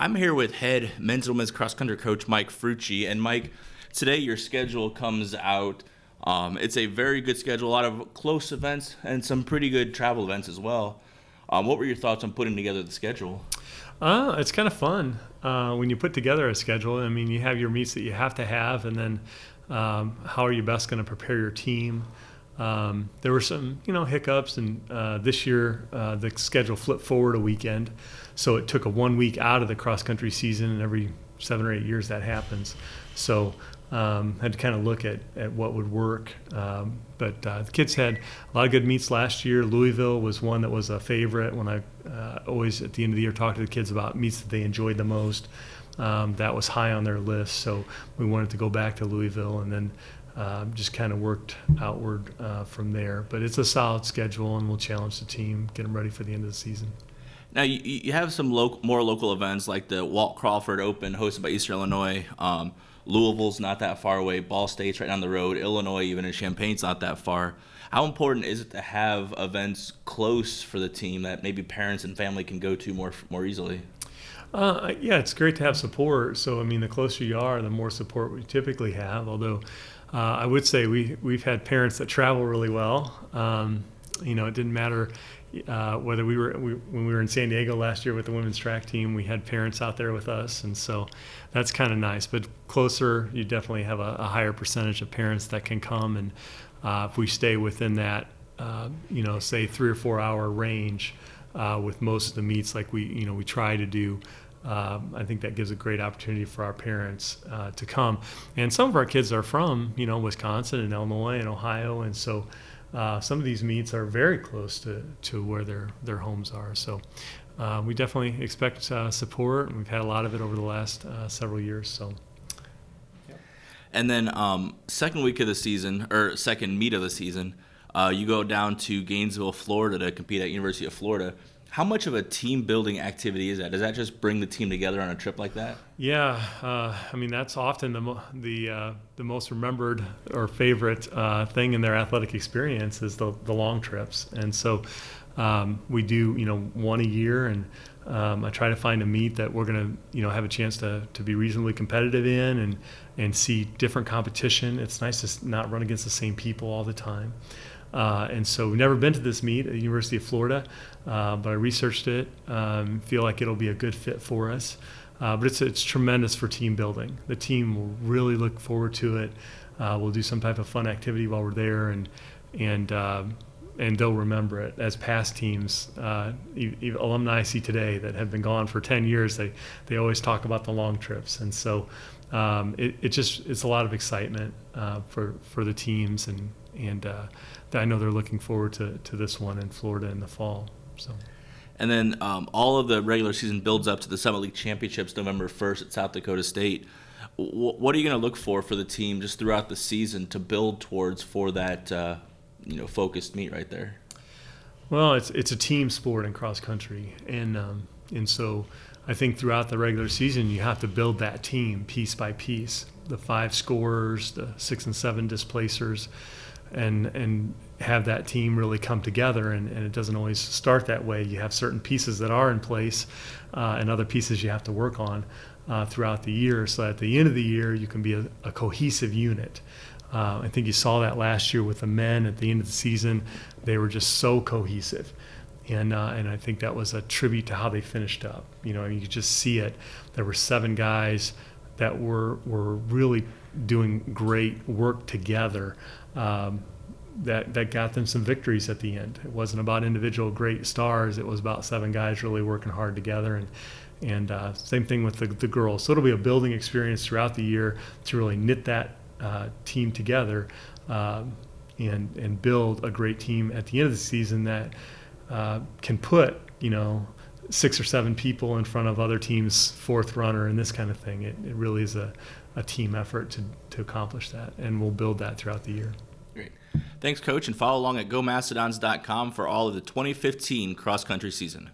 I'm here with head men's and women's cross country coach Mike Frucci. And Mike, today your schedule comes out. It's a very good schedule, a lot of close events and some pretty good travel events as well. What were your thoughts on putting together the schedule? It's kind of fun when you put together a schedule. I mean, you have your meets that you have to have, and then how are you best going to prepare your team? There were some, hiccups, and this year the schedule flipped forward a weekend, so it took a 1 week out of the cross country season, and every 7 or 8 years that happens. So had to kind of look at what would work. But the kids had a lot of good meets last year. Louisville was one that was a favorite when I always at the end of the year talk to the kids about meets that they enjoyed the most. That was high on their list, so we wanted to go back to Louisville, and then just kind of worked outward from there. But it's a solid schedule, and we'll challenge the team, get them ready for the end of the season. Now, you have some more local events like the Walt Crawford Open hosted by Eastern Illinois. Louisville's not that far away. Ball State's right down the road. Illinois, even in Champaign's not that far. How important is it to have events close for the team that maybe parents and family can go to more easily? Yeah, it's great to have support. So, I mean, the closer you are, the more support we typically have. Although I would say we've had parents that travel really well. It didn't matter whether when we were in San Diego last year with the women's track team, we had parents out there with us, and so that's kind of nice. But closer, you definitely have a higher percentage of parents that can come, and if we stay within that, say 3 or 4 hour range with most of the meets, like we try to do. I think that gives a great opportunity for our parents to come. And some of our kids are from, Wisconsin and Illinois and Ohio, and so some of these meets are very close to where their homes are. So we definitely expect support, and we've had a lot of it over the last several years. So. And then second week of the season, or second meet of the season, you go down to Gainesville, Florida to compete at University of Florida. How much of a team-building activity is that? Does that just bring the team together on a trip like that? Yeah, that's often the most remembered or favorite thing in their athletic experience is the long trips. And so we do, one a year, and I try to find a meet that we're going to, have a chance to be reasonably competitive in and see different competition. It's nice to not run against the same people all the time. And so we've never been to this meet at the University of Florida, but I researched it, feel like it'll be a good fit for us. But it's tremendous for team building. The team will really look forward to it. We'll do some type of fun activity while we're there, and they'll remember it. As past teams, alumni I see today that have been gone for 10 years, they always talk about the long trips. And so it's a lot of excitement for the teams, and I know they're looking forward to this one in Florida in the fall. So. And then all of the regular season builds up to the Summit League Championships November 1st at South Dakota State. What are you going to look for the team just throughout the season to build towards for that focused meet right there? Well, it's a team sport in cross country, and so I think throughout the regular season you have to build that team piece by piece. The 5 scorers, the 6 and 7 displacers, and have that team really come together, and it doesn't always start that way. You have certain pieces that are in place and other pieces you have to work on throughout the year, so at the end of the year you can be a cohesive unit. I think you saw that last year with the men at the end of the season. They were just so cohesive, and I think that was a tribute to how they finished up. You could just see it. There were 7 guys that were really doing great work together that got them some victories at the end. It wasn't about individual great stars. It was about 7 guys really working hard together, and same thing with the girls. So it'll be a building experience throughout the year to really knit that team together and build a great team at the end of the season that can put 6 or 7 people in front of other teams' 4th runner and this kind of thing. It really is a team effort to accomplish that, and we'll build that throughout the year. Great. Thanks, Coach, and follow along at GoMastodons.com for all of the 2015 cross-country season.